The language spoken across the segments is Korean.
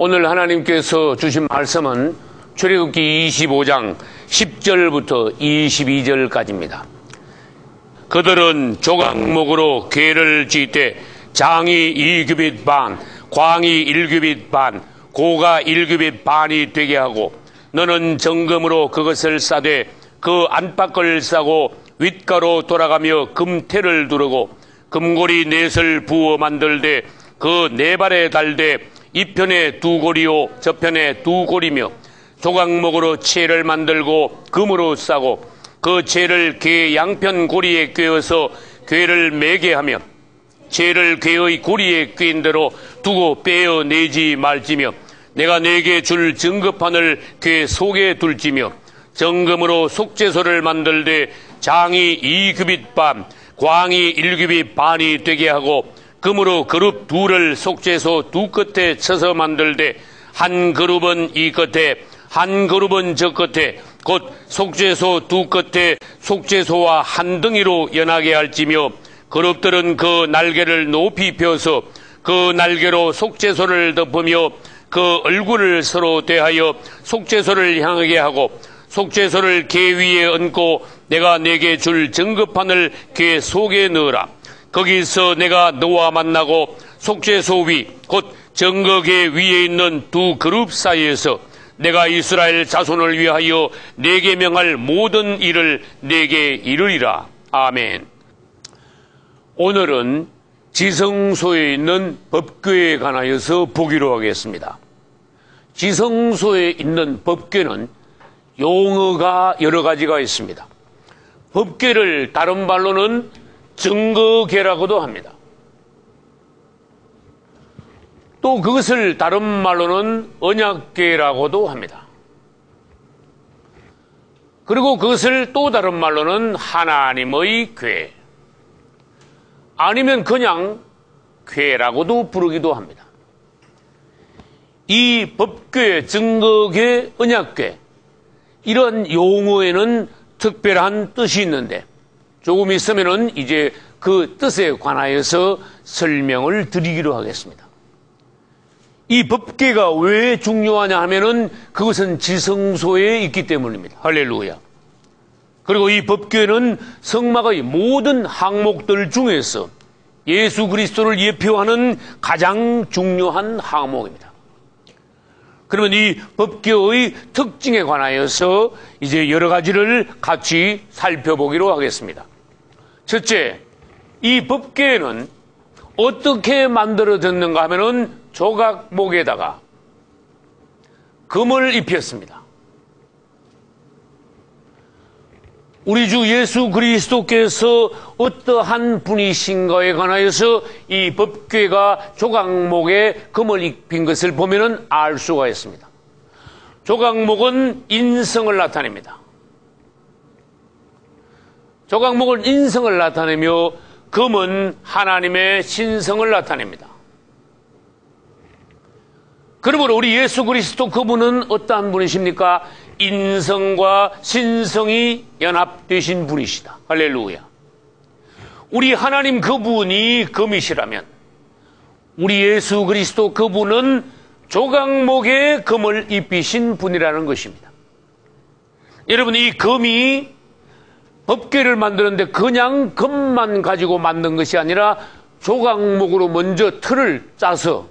오늘 하나님께서 주신 말씀은 출애굽기 25장 10절부터 22절까지입니다. 그들은 조각목으로 궤를 짓되 장이 2규빗 반, 광이 1규빗 반, 고가 1규빗 반이 되게 하고 너는 정금으로 그것을 싸되 그 안팎을 싸고 윗가로 돌아가며 금태를 두르고 금고리 넷을 부어 만들되 그 네 발에 달되 이편에 두 고리요 저편에 두 고리며 조각목으로 채를 만들고 금으로 싸고 그 채를 궤 양편 고리에 꿰어서 궤를 매게 하며 채를 궤의 고리에 꿰인 대로 두고 빼어내지 말지며 내가 네게 줄 증거판을 궤 속에 둘지며 정금으로 속죄소를 만들되 장이 2규빗 반, 광이 1규빗 반이 되게 하고 금으로 그룹 둘을 속죄소 두 끝에 쳐서 만들되 한 그룹은 이 끝에 한 그룹은 저 끝에 곧 속죄소 두 끝에 속죄소와 한 덩이로 연하게 할지며 그룹들은 그 날개를 높이 펴서 그 날개로 속죄소를 덮으며 그 얼굴을 서로 대하여 속죄소를 향하게 하고 속죄소를 궤 위에 얹고 내가 네게 줄 증거판을 궤 속에 넣으라. 거기서 내가 너와 만나고 속죄소 위 곧 증거궤 위에 있는 두 그룹 사이에서 내가 이스라엘 자손을 위하여 네게 명할 모든 일을 네게 이르리라. 아멘. 오늘은 지성소에 있는 법궤에 관하여서 보기로 하겠습니다. 지성소에 있는 법궤는 용어가 여러 가지가 있습니다. 법궤를 다른 말로는 증거궤라고도 합니다. 또 그것을 다른 말로는 언약궤라고도 합니다. 그리고 그것을 또 다른 말로는 하나님의 궤, 아니면 그냥 궤라고도 부르기도 합니다. 이 법궤, 증거궤, 언약궤 이런 용어에는 특별한 뜻이 있는데 조금 있으면은 이제 그 뜻에 관하여서 설명을 드리기로 하겠습니다. 이 법궤가 왜 중요하냐 하면은 그것은 지성소에 있기 때문입니다. 할렐루야. 그리고 이 법궤는 성막의 모든 항목들 중에서 예수 그리스도를 예표하는 가장 중요한 항목입니다. 그러면 이 법궤의 특징에 관하여서 이제 여러 가지를 같이 살펴보기로 하겠습니다. 첫째, 이 법궤는 어떻게 만들어졌는가 하면은 조각목에다가 금을 입혔습니다. 우리 주 예수 그리스도께서 어떠한 분이신가에 관하여서 이 법궤가 조각목에 금을 입힌 것을 보면은 알 수가 있습니다. 조각목은 인성을 나타냅니다. 조각목은 인성을 나타내며 금은 하나님의 신성을 나타냅니다. 그러므로 우리 예수 그리스도 그분은 어떠한 분이십니까? 인성과 신성이 연합되신 분이시다. 할렐루야. 우리 하나님 그분이 금이시라면 우리 예수 그리스도 그분은 조각목에 금을 입히신 분이라는 것입니다. 여러분, 이 금이 법궤를 만드는데 그냥 금만 가지고 만든 것이 아니라 조각목으로 먼저 틀을 짜서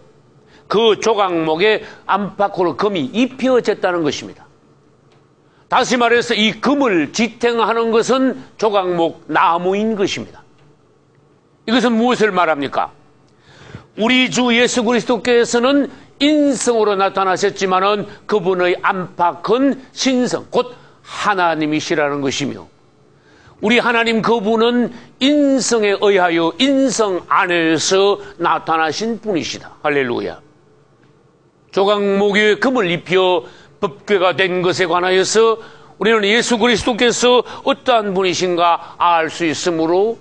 그 조각목에 안팎으로 금이 입혀졌다는 것입니다. 다시 말해서 이 금을 지탱하는 것은 조각목 나무인 것입니다. 이것은 무엇을 말합니까? 우리 주 예수 그리스도께서는 인성으로 나타나셨지만은 그분의 안팎은 신성, 곧 하나님이시라는 것이며 우리 하나님 그분은 인성에 의하여 인성 안에서 나타나신 분이시다. 할렐루야. 조각목에 금을 입혀 법궤가 된 것에 관하여서 우리는 예수 그리스도께서 어떠한 분이신가 알 수 있으므로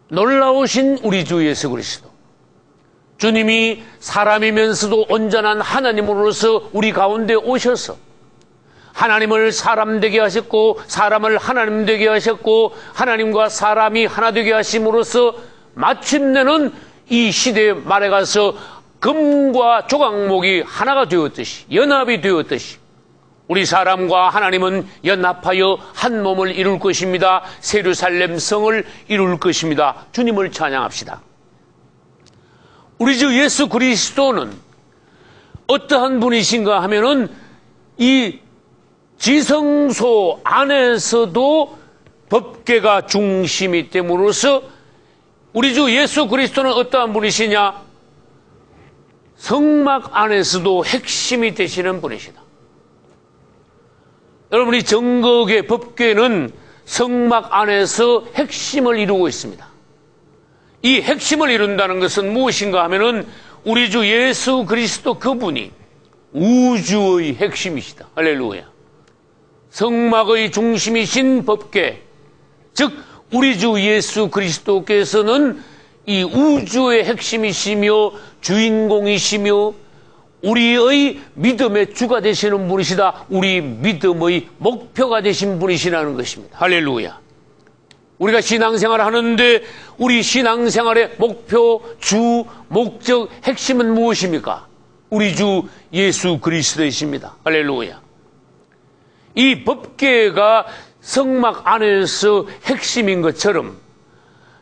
놀라우신 우리 주 예수 그리스도, 주님이 사람이면서도 온전한 하나님으로서 우리 가운데 오셔서 하나님을 사람 되게 하셨고 사람을 하나님 되게 하셨고 하나님과 사람이 하나 되게 하심으로써 마침내는 이 시대 말에 가서 금과 조각목이 하나가 되었듯이, 연합이 되었듯이 우리 사람과 하나님은 연합하여 한 몸을 이룰 것입니다. 예루살렘 성을 이룰 것입니다. 주님을 찬양합시다. 우리 주 예수 그리스도는 어떠한 분이신가 하면은 이 지성소 안에서도 법궤가 중심이 됨으로써 우리 주 예수 그리스도는 어떠한 분이시냐? 성막 안에서도 핵심이 되시는 분이시다. 여러분이 정거의 법궤는 성막 안에서 핵심을 이루고 있습니다. 이 핵심을 이룬다는 것은 무엇인가 하면은 우리 주 예수 그리스도 그분이 우주의 핵심이시다. 할렐루야. 성막의 중심이신 법궤, 즉 우리 주 예수 그리스도께서는 이 우주의 핵심이시며 주인공이시며 우리의 믿음의 주가 되시는 분이시다. 우리 믿음의 목표가 되신 분이시라는 것입니다. 할렐루야. 우리가 신앙생활을 하는데 우리 신앙생활의 목표, 주, 목적, 핵심은 무엇입니까? 우리 주 예수 그리스도이십니다. 할렐루야. 이 법궤가 성막 안에서 핵심인 것처럼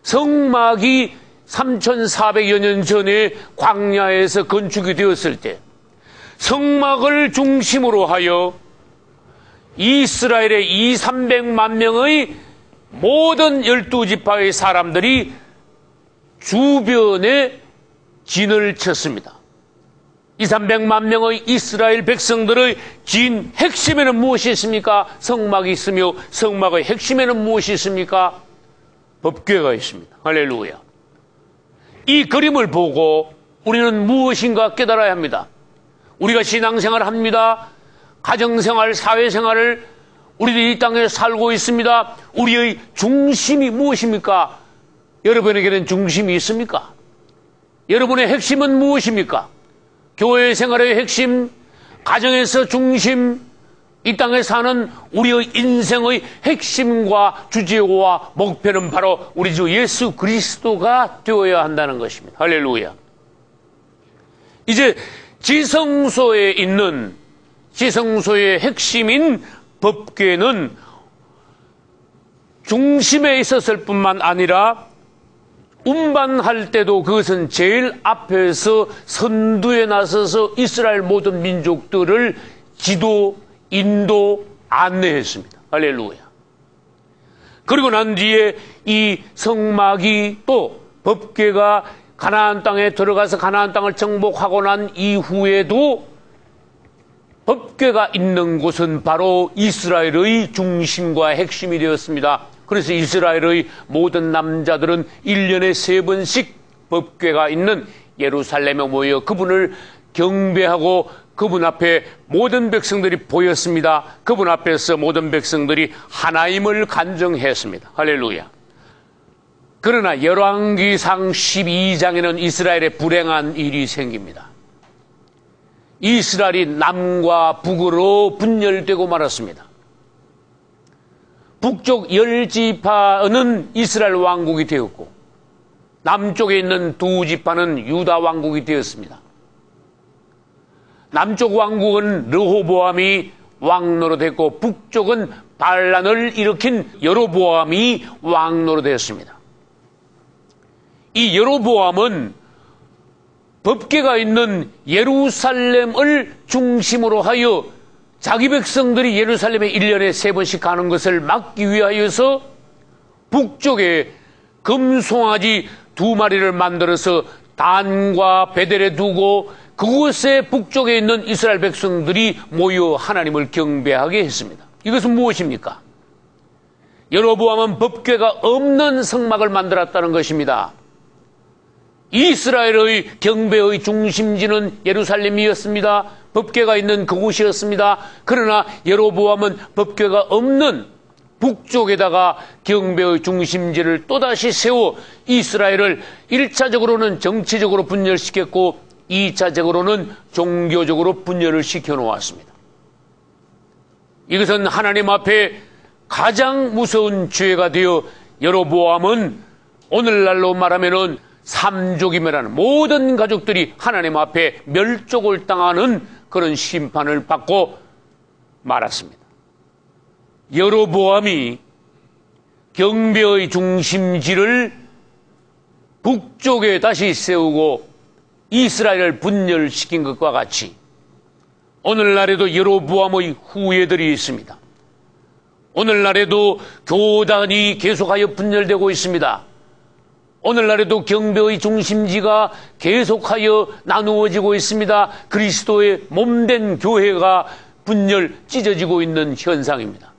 성막이 3400여 년 전에 광야에서 건축이 되었을 때 성막을 중심으로 하여 이스라엘의 200~300만 명의 모든 12지파의 사람들이 주변에 진을 쳤습니다. 200~300만 명의 이스라엘 백성들의 진 핵심에는 무엇이 있습니까? 성막이 있으며 성막의 핵심에는 무엇이 있습니까? 법궤가 있습니다. 할렐루야. 이 그림을 보고 우리는 무엇인가 깨달아야 합니다. 우리가 신앙생활을 합니다. 가정생활, 사회생활을 우리들이 이 땅에 살고 있습니다. 우리의 중심이 무엇입니까? 여러분에게는 중심이 있습니까? 여러분의 핵심은 무엇입니까? 교회 생활의 핵심, 가정에서 중심, 이 땅에 사는 우리의 인생의 핵심과 주제와 목표는 바로 우리 주 예수 그리스도가 되어야 한다는 것입니다. 할렐루야. 이제 지성소에 있는 지성소의 핵심인 법궤는 중심에 있었을 뿐만 아니라 운반할 때도 그것은 제일 앞에서 선두에 나서서 이스라엘 모든 민족들을 지도, 인도, 안내했습니다. 할렐루야. 그리고 난 뒤에 이 성막이 또 법궤가 가나안 땅에 들어가서 가나안 땅을 정복하고 난 이후에도 법궤가 있는 곳은 바로 이스라엘의 중심과 핵심이 되었습니다. 그래서 이스라엘의 모든 남자들은 1년에 3번씩 법궤가 있는 예루살렘에 모여 그분을 경배하고 그분 앞에 모든 백성들이 보였습니다. 그분 앞에서 모든 백성들이 하나임을 간증했습니다. 할렐루야. 그러나 열왕기상 12장에는 이스라엘에 불행한 일이 생깁니다. 이스라엘이 남과 북으로 분열되고 말았습니다. 북쪽 10지파는 이스라엘 왕국이 되었고 남쪽에 있는 2지파는 유다 왕국이 되었습니다. 남쪽 왕국은 르호보암이 왕노릇했고 북쪽은 반란을 일으킨 여로보암이 왕노릇했습니다. 이 여로보암은 법궤가 있는 예루살렘을 중심으로 하여 자기 백성들이 예루살렘에 1년에 3번씩 가는 것을 막기 위하여서 북쪽에 금송아지 2마리를 만들어서 단과 베델에 두고 그곳에 북쪽에 있는 이스라엘 백성들이 모여 하나님을 경배하게 했습니다. 이것은 무엇입니까? 여로보암은 법궤가 없는 성막을 만들었다는 것입니다. 이스라엘의 경배의 중심지는 예루살렘이었습니다. 법궤가 있는 그곳이었습니다. 그러나 여로보암은 법궤가 없는 북쪽에다가 경배의 중심지를 또다시 세워 이스라엘을 1차적으로는 정치적으로 분열시켰고 2차적으로는 종교적으로 분열을 시켜놓았습니다. 이것은 하나님 앞에 가장 무서운 죄가 되어 여로보암은 오늘날로 말하면은 삼족이며라는 모든 가족들이 하나님 앞에 멸족을 당하는 그런 심판을 받고 말았습니다. 여로보암이 경배의 중심지를 북쪽에 다시 세우고 이스라엘을 분열시킨 것과 같이 오늘날에도 여로보암의 후예들이 있습니다. 오늘날에도 교단이 계속하여 분열되고 있습니다. 오늘날에도 경배의 중심지가 계속하여 나누어지고 있습니다. 그리스도의 몸된 교회가 분열 찢어지고 있는 현상입니다.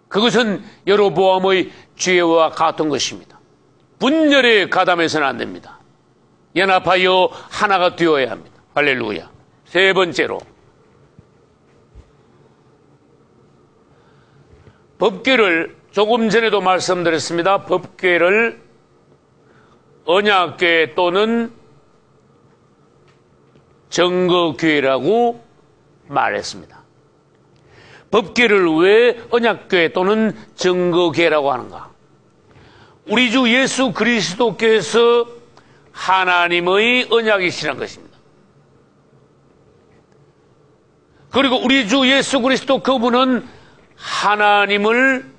그것은 여로보암의 죄와 같은 것입니다. 분열에 가담해서는 안 됩니다. 연합하여 하나가 되어야 합니다. 할렐루야. 세 번째로, 법궤를 조금 전에도 말씀드렸습니다. 법궤를 언약궤 또는 증거궤라고 말했습니다. 법궤를 왜 언약궤 또는 증거궤라고 하는가? 우리 주 예수 그리스도께서 하나님의 언약이시라는 것입니다. 그리고 우리 주 예수 그리스도 그분은 하나님을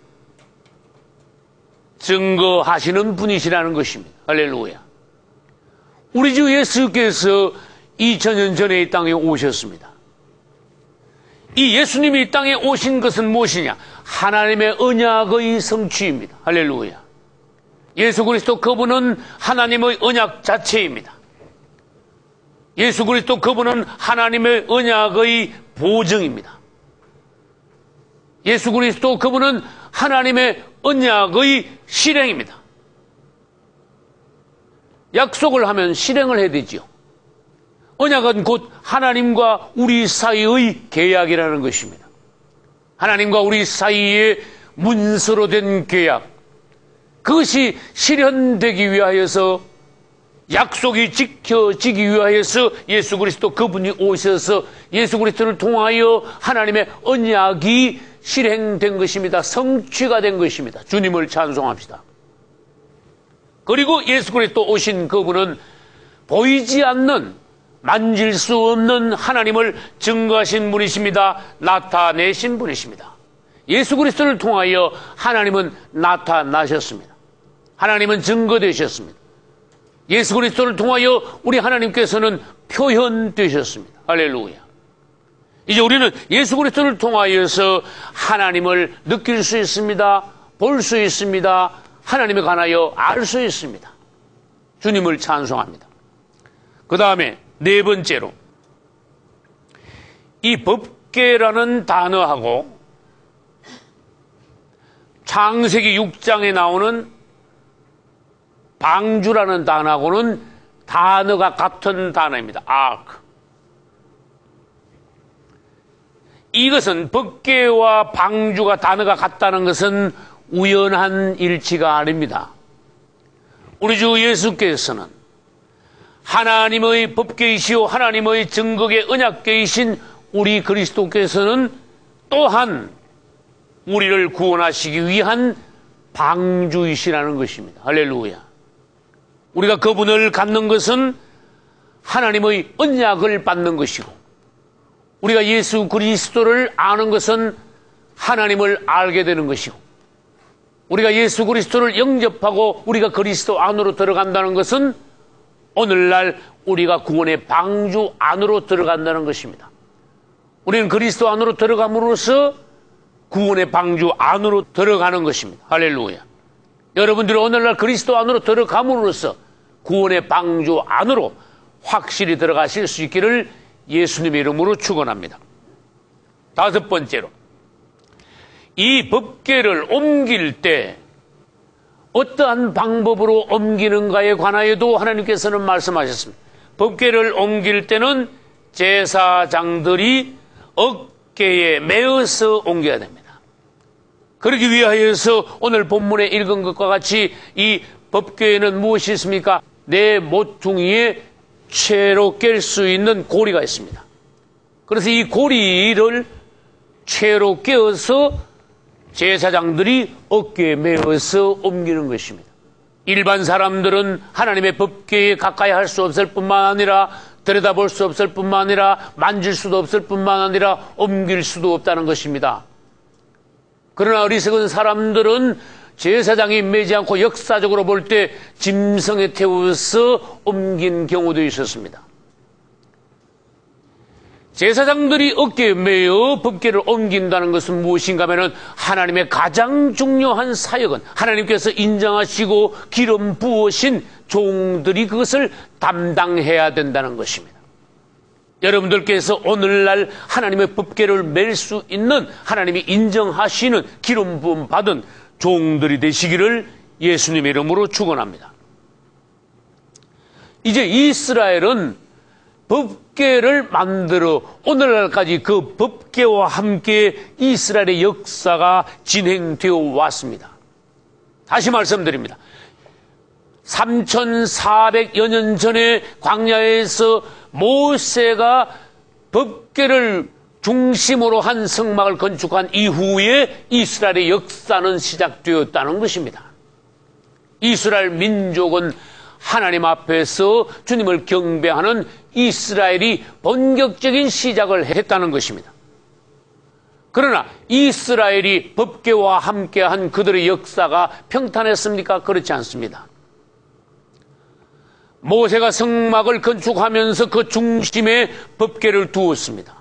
증거하시는 분이시라는 것입니다. 할렐루야. 우리 주 예수께서 2000년 전에 이 땅에 오셨습니다. 이 예수님이 이 땅에 오신 것은 무엇이냐? 하나님의 언약의 성취입니다. 할렐루야. 예수 그리스도 그분은 하나님의 언약 자체입니다. 예수 그리스도 그분은 하나님의 언약의 보증입니다. 예수 그리스도 그분은 하나님의 언약의 실행입니다. 약속을 하면 실행을 해야 되지요. 언약은 곧 하나님과 우리 사이의 계약이라는 것입니다. 하나님과 우리 사이의 문서로 된 계약, 그것이 실현되기 위하여서, 약속이 지켜지기 위하여서 예수 그리스도 그분이 오셔서 예수 그리스도를 통하여 하나님의 언약이 실행된 것입니다. 성취가 된 것입니다. 주님을 찬송합시다. 그리고 예수 그리스도 오신 그분은 보이지 않는, 만질 수 없는 하나님을 증거하신 분이십니다. 나타내신 분이십니다. 예수 그리스도를 통하여 하나님은 나타나셨습니다. 하나님은 증거되셨습니다. 예수 그리스도를 통하여 우리 하나님께서는 표현되셨습니다. 할렐루야. 이제 우리는 예수 그리스도를 통하여서 하나님을 느낄 수 있습니다. 볼 수 있습니다. 하나님에 관하여 알 수 있습니다. 주님을 찬송합니다. 그 다음에 네 번째로, 이 법궤라는 단어하고 창세기 6장에 나오는 방주라는 단어하고는 단어가 같은 단어입니다. ark. 이것은 법궤와 방주가 단어가 같다는 것은 우연한 일치가 아닙니다. 우리 주 예수께서는 하나님의 법궤이시오 하나님의 증거의 언약궤이신 우리 그리스도께서는 또한 우리를 구원하시기 위한 방주이시라는 것입니다. 할렐루야. 우리가 그분을 갖는 것은 하나님의 언약을 받는 것이고, 우리가 예수 그리스도를 아는 것은 하나님을 알게 되는 것이고, 우리가 예수 그리스도를 영접하고 우리가 그리스도 안으로 들어간다는 것은 오늘날 우리가 구원의 방주 안으로 들어간다는 것입니다. 우리는 그리스도 안으로 들어감으로써 구원의 방주 안으로 들어가는 것입니다. 할렐루야. 여러분들이 오늘날 그리스도 안으로 들어감으로써 구원의 방주 안으로 확실히 들어가실 수 있기를 예수님의 이름으로 축원합니다. 다섯 번째로, 이 법궤를 옮길 때 어떠한 방법으로 옮기는가에 관하여도 하나님께서는 말씀하셨습니다. 법궤를 옮길 때는 제사장들이 어깨에 메어서 옮겨야 됩니다. 그러기 위하여서 오늘 본문에 읽은 것과 같이 이 법궤에는 무엇이 있습니까? 내 모퉁이에 채로 깰 수 있는 고리가 있습니다. 그래서 이 고리를 채로 꿰어서 제사장들이 어깨에 메어서 옮기는 것입니다. 일반 사람들은 하나님의 법궤에 가까이 할 수 없을 뿐만 아니라 들여다볼 수 없을 뿐만 아니라 만질 수도 없을 뿐만 아니라 옮길 수도 없다는 것입니다. 그러나 어리석은 사람들은 제사장이 매지 않고 역사적으로 볼 때 짐승에 태워서 옮긴 경우도 있었습니다. 제사장들이 어깨에 매어 법궤를 옮긴다는 것은 무엇인가 하면 하나님의 가장 중요한 사역은 하나님께서 인정하시고 기름 부으신 종들이 그것을 담당해야 된다는 것입니다. 여러분들께서 오늘날 하나님의 법궤를 맬 수 있는 하나님이 인정하시는 기름 부음 받은 종들이 되시기를 예수님의 이름으로 축원합니다. 이제 이스라엘은 법궤를 만들어 오늘날까지 그 법궤와 함께 이스라엘의 역사가 진행되어 왔습니다. 다시 말씀드립니다. 3400여 년 전에 광야에서 모세가 법궤를 중심으로 한 성막을 건축한 이후에 이스라엘의 역사는 시작되었다는 것입니다. 이스라엘 민족은 하나님 앞에서 주님을 경배하는 이스라엘이 본격적인 시작을 했다는 것입니다. 그러나 이스라엘이 법궤와 함께한 그들의 역사가 평탄했습니까? 그렇지 않습니다. 모세가 성막을 건축하면서 그 중심에 법궤를 두었습니다.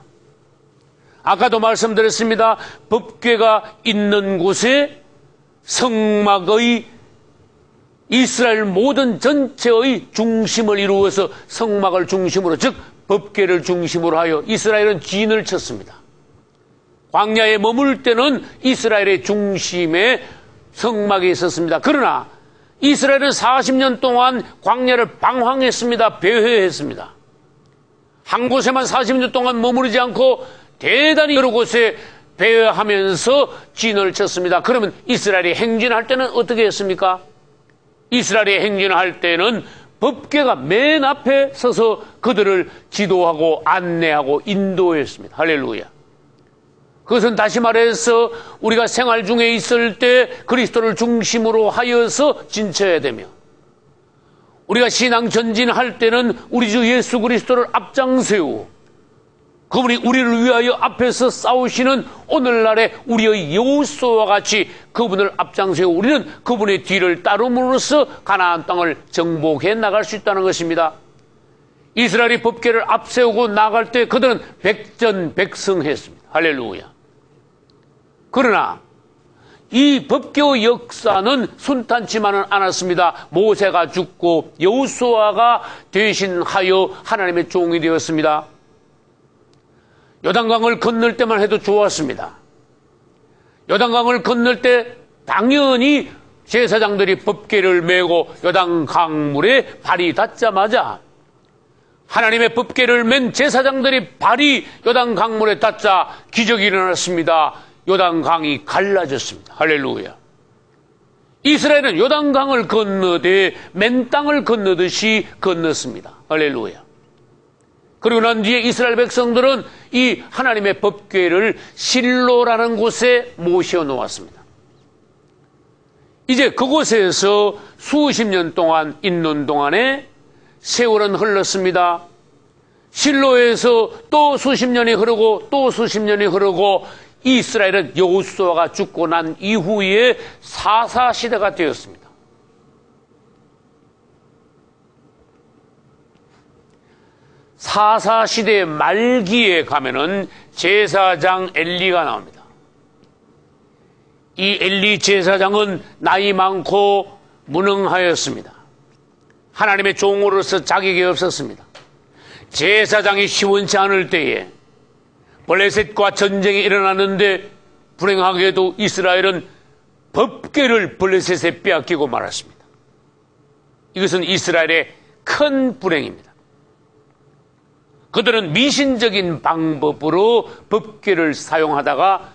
아까도 말씀드렸습니다. 법궤가 있는 곳에 성막의 이스라엘 모든 전체의 중심을 이루어서 성막을 중심으로, 즉 법궤를 중심으로 하여 이스라엘은 진을 쳤습니다. 광야에 머물 때는 이스라엘의 중심에 성막이 있었습니다. 그러나 이스라엘은 40년 동안 광야를 방황했습니다. 배회했습니다. 한 곳에만 40년 동안 머무르지 않고 대단히 여러 곳에 배회하면서 진을 쳤습니다. 그러면 이스라엘이 행진할 때는 어떻게 했습니까? 이스라엘이 행진할 때는 법궤가 맨 앞에 서서 그들을 지도하고 안내하고 인도했습니다. 할렐루야. 그것은 다시 말해서 우리가 생활 중에 있을 때 그리스도를 중심으로 하여서 진쳐야 되며, 우리가 신앙 전진할 때는 우리 주 예수 그리스도를 앞장세우고 그분이 우리를 위하여 앞에서 싸우시는 오늘날의 우리의 여호수아와 같이 그분을 앞장세우고 우리는 그분의 뒤를 따름으로써 가나안 땅을 정복해 나갈 수 있다는 것입니다. 이스라엘이 법궤를 앞세우고 나갈 때 그들은 백전백승했습니다. 할렐루야. 그러나 이 법궤의 역사는 순탄치만은 않았습니다. 모세가 죽고 여호수아가 대신하여 하나님의 종이 되었습니다. 요단강을 건널 때만 해도 좋았습니다. 요단강을 건널 때 당연히 제사장들이 법궤를 메고 요단강물에 발이 닿자마자 하나님의 법궤를 맨 제사장들이 발이 요단강물에 닿자 기적이 일어났습니다. 요단강이 갈라졌습니다. 할렐루야. 이스라엘은 요단강을 건너되 맨 땅을 건너듯이 건넜습니다. 할렐루야. 그리고 난 뒤에 이스라엘 백성들은 이 하나님의 법궤를 실로라는 곳에 모셔 놓았습니다. 이제 그곳에서 수십 년 동안 있는 동안에 세월은 흘렀습니다. 실로에서 또 수십 년이 흐르고 또 수십 년이 흐르고 이스라엘은 여호수아가 죽고 난 이후에 사사시대가 되었습니다. 사사시대 말기에 가면은 제사장 엘리가 나옵니다. 이 엘리 제사장은 나이 많고 무능하였습니다. 하나님의 종으로서 자격이 없었습니다. 제사장이 시원치 않을 때에 블레셋과 전쟁이 일어났는데 불행하게도 이스라엘은 법궤를 블레셋에 빼앗기고 말았습니다. 이것은 이스라엘의 큰 불행입니다. 그들은 미신적인 방법으로 법궤를 사용하다가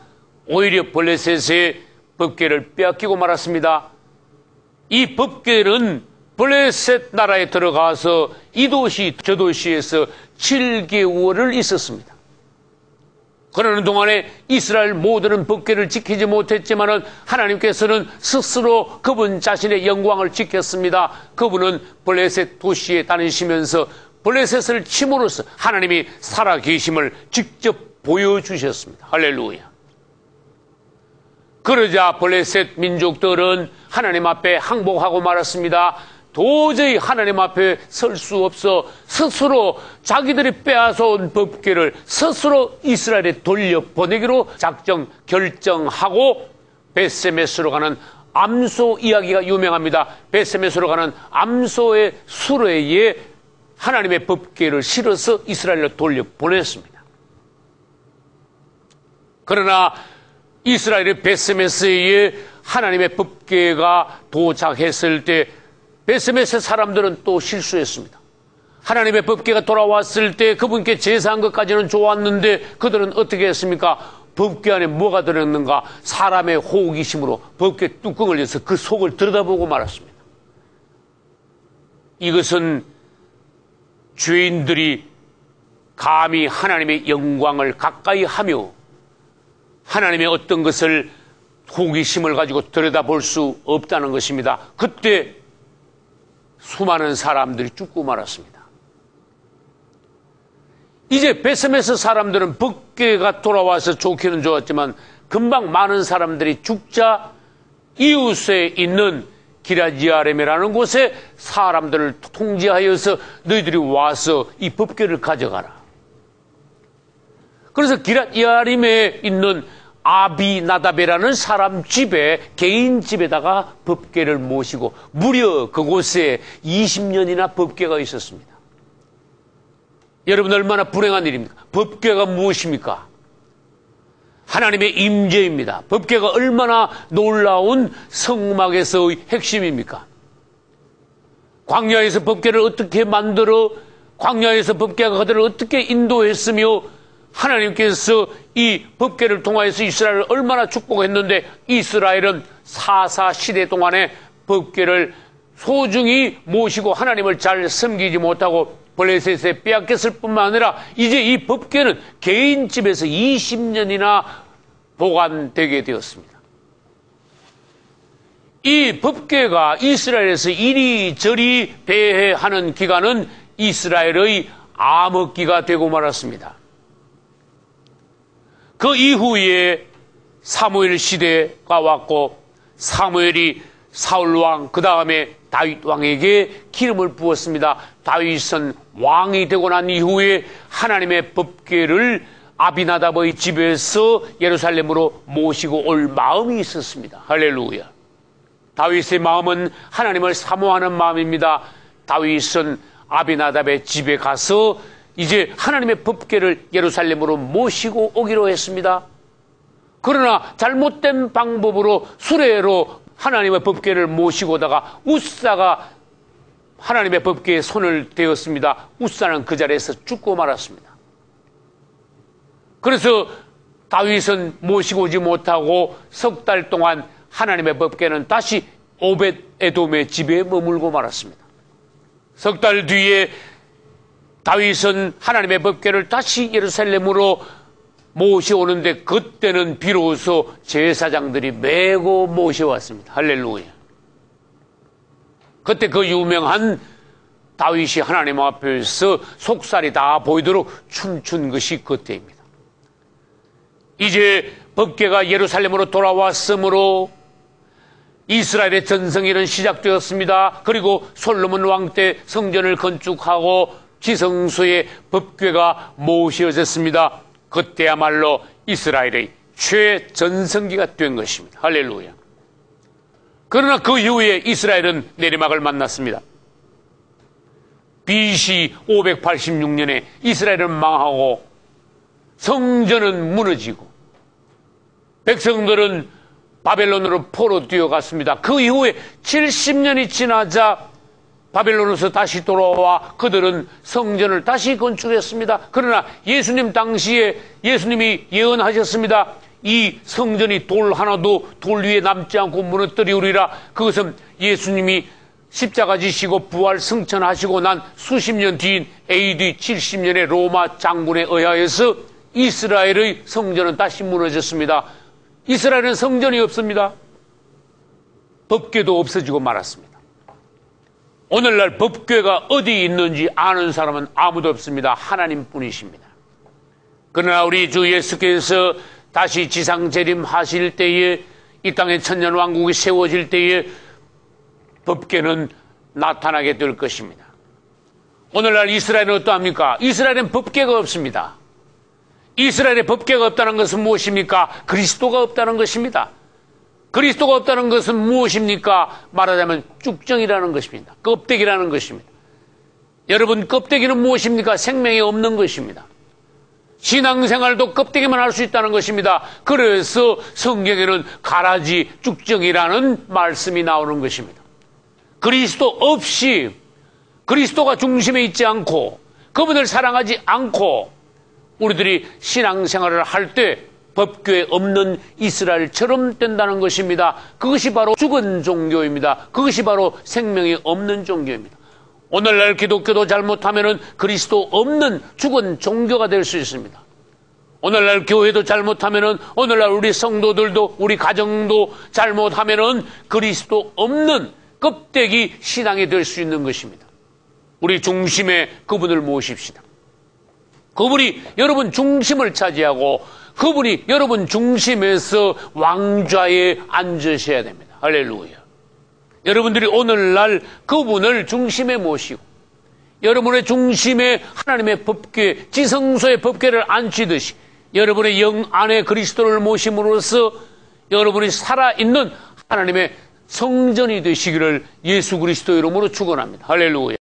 오히려 블레셋의 법궤를 빼앗기고 말았습니다. 이 법궤는 블레셋 나라에 들어가서 이 도시 저 도시에서 7개월을 있었습니다. 그러는 동안에 이스라엘 모두는 법궤를 지키지 못했지만은 하나님께서는 스스로 그분 자신의 영광을 지켰습니다. 그분은 블레셋 도시에 다니시면서 블레셋을 침으로써 하나님이 살아계심을 직접 보여주셨습니다. 할렐루야. 그러자 블레셋 민족들은 하나님 앞에 항복하고 말았습니다. 도저히 하나님 앞에 설 수 없어 스스로 자기들이 빼앗아온 법궤를 스스로 이스라엘에 돌려보내기로 결정하고 벳세메스로 가는 암소 이야기가 유명합니다. 벳세메스로 가는 암소의 수레에 하나님의 법궤를 실어서 이스라엘로 돌려보냈습니다. 그러나 이스라엘의 벳세메스에 하나님의 법궤가 도착했을 때 벳세메스 사람들은 또 실수했습니다. 하나님의 법궤가 돌아왔을 때 그분께 제사한 것까지는 좋았는데 그들은 어떻게 했습니까? 법궤 안에 뭐가 들었는가? 사람의 호기심으로 법궤 뚜껑을 열어서 그 속을 들여다보고 말았습니다. 이것은 죄인들이 감히 하나님의 영광을 가까이 하며 하나님의 어떤 것을 호기심을 가지고 들여다볼 수 없다는 것입니다. 그때 수많은 사람들이 죽고 말았습니다. 이제 벳세메스 사람들은 법궤가 돌아와서 좋기는 좋았지만 금방 많은 사람들이 죽자 이웃에 있는 기럇예아림이라는 곳에 사람들을 통지하여서 너희들이 와서 이 법궤를 가져가라. 그래서 기럇예아림에 있는 아비나답이라는 사람 집에, 개인 집에다가 법궤를 모시고 무려 그곳에 20년이나 법궤가 있었습니다. 여러분, 얼마나 불행한 일입니까? 법궤가 무엇입니까? 하나님의 임재입니다. 법궤가 얼마나 놀라운 성막에서의 핵심입니까? 광야에서 법궤를 어떻게 만들어, 광야에서 법궤가 그들을 어떻게 인도했으며 하나님께서 이 법궤를 통하여서 이스라엘을 얼마나 축복했는데 이스라엘은 사사 시대 동안에 법궤를 소중히 모시고 하나님을 잘 섬기지 못하고 블레셋에 빼앗겼을 뿐만 아니라 이제 이 법궤는 개인 집에서 20년이나 보관되게 되었습니다. 이 법궤가 이스라엘에서 이리저리 배회하는 기간은 이스라엘의 암흑기가 되고 말았습니다. 그 이후에 사무엘 시대가 왔고 사무엘이 사울 왕, 그 다음에 다윗 왕에게 기름을 부었습니다. 다윗은 왕이 되고 난 이후에 하나님의 법궤를 아비나답의 집에서 예루살렘으로 모시고 올 마음이 있었습니다. 할렐루야. 다윗의 마음은 하나님을 사모하는 마음입니다. 다윗은 아비나답의 집에 가서 이제 하나님의 법궤를 예루살렘으로 모시고 오기로 했습니다. 그러나 잘못된 방법으로 수레로 하나님의 법궤를 모시고 오다가 우사가 하나님의 법궤에 손을 대었습니다. 우사는 그 자리에서 죽고 말았습니다. 그래서 다윗은 모시고 오지 못하고 석 달 동안 하나님의 법궤는 다시 오벳 에돔의 집에 머물고 말았습니다. 석 달 뒤에 다윗은 하나님의 법궤를 다시 예루살렘으로 모셔오는데 그때는 비로소 제사장들이 메고 모셔왔습니다. 할렐루야. 그때 그 유명한 다윗이 하나님 앞에서 속살이 다 보이도록 춤춘 것이 그때입니다. 이제 법궤가 예루살렘으로 돌아왔으므로 이스라엘의 전성기는 시작되었습니다. 그리고 솔로몬 왕 때 성전을 건축하고 지성소에 법궤가 모셔졌습니다. 그때야말로 이스라엘의 최전성기가 된 것입니다. 할렐루야. 그러나 그 이후에 이스라엘은 내리막을 만났습니다. BC 586년에 이스라엘은 망하고 성전은 무너지고 백성들은 바벨론으로 포로 뛰어갔습니다. 그 이후에 70년이 지나자 바벨론에서 다시 돌아와 그들은 성전을 다시 건축했습니다. 그러나 예수님 당시에 예수님이 예언하셨습니다. 이 성전이 돌 하나도 돌 위에 남지 않고 무너뜨리우리라. 그것은 예수님이 십자가 지시고 부활 승천하시고 난 수십 년 뒤인 AD 70년의 로마 장군에 의하여서 이스라엘의 성전은 다시 무너졌습니다. 이스라엘은 성전이 없습니다. 법궤도 없어지고 말았습니다. 오늘날 법궤가 어디 있는지 아는 사람은 아무도 없습니다. 하나님뿐이십니다. 그러나 우리 주 예수께서 다시 지상 재림하실 때에 이 땅에 천년왕국이 세워질 때에 법궤는 나타나게 될 것입니다. 오늘날 이스라엘은 어떠합니까? 이스라엘은 법궤가 없습니다. 이스라엘의 법궤가 없다는 것은 무엇입니까? 그리스도가 없다는 것입니다. 그리스도가 없다는 것은 무엇입니까? 말하자면 쭉정이라는 것입니다. 껍데기라는 것입니다. 여러분, 껍데기는 무엇입니까? 생명이 없는 것입니다. 신앙생활도 껍데기만 할 수 있다는 것입니다. 그래서 성경에는 가라지 쭉정이라는 말씀이 나오는 것입니다. 그리스도 없이, 그리스도가 중심에 있지 않고 그분을 사랑하지 않고 우리들이 신앙생활을 할 때 법궤 없는 이스라엘처럼 된다는 것입니다. 그것이 바로 죽은 종교입니다. 그것이 바로 생명이 없는 종교입니다. 오늘날 기독교도 잘못하면 그리스도 없는 죽은 종교가 될 수 있습니다. 오늘날 교회도 잘못하면, 오늘날 우리 성도들도, 우리 가정도 잘못하면 그리스도 없는 껍데기 신앙이 될 수 있는 것입니다. 우리 중심에 그분을 모십시다. 그분이 여러분 중심을 차지하고 그분이 여러분 중심에서 왕좌에 앉으셔야 됩니다. 할렐루야. 여러분들이 오늘날 그분을 중심에 모시고 여러분의 중심에 하나님의 법궤, 지성소의 법궤를 앉히듯이 여러분의 영 안에 그리스도를 모심으로써 여러분이 살아있는 하나님의 성전이 되시기를 예수 그리스도 이름으로 축원합니다. 할렐루야.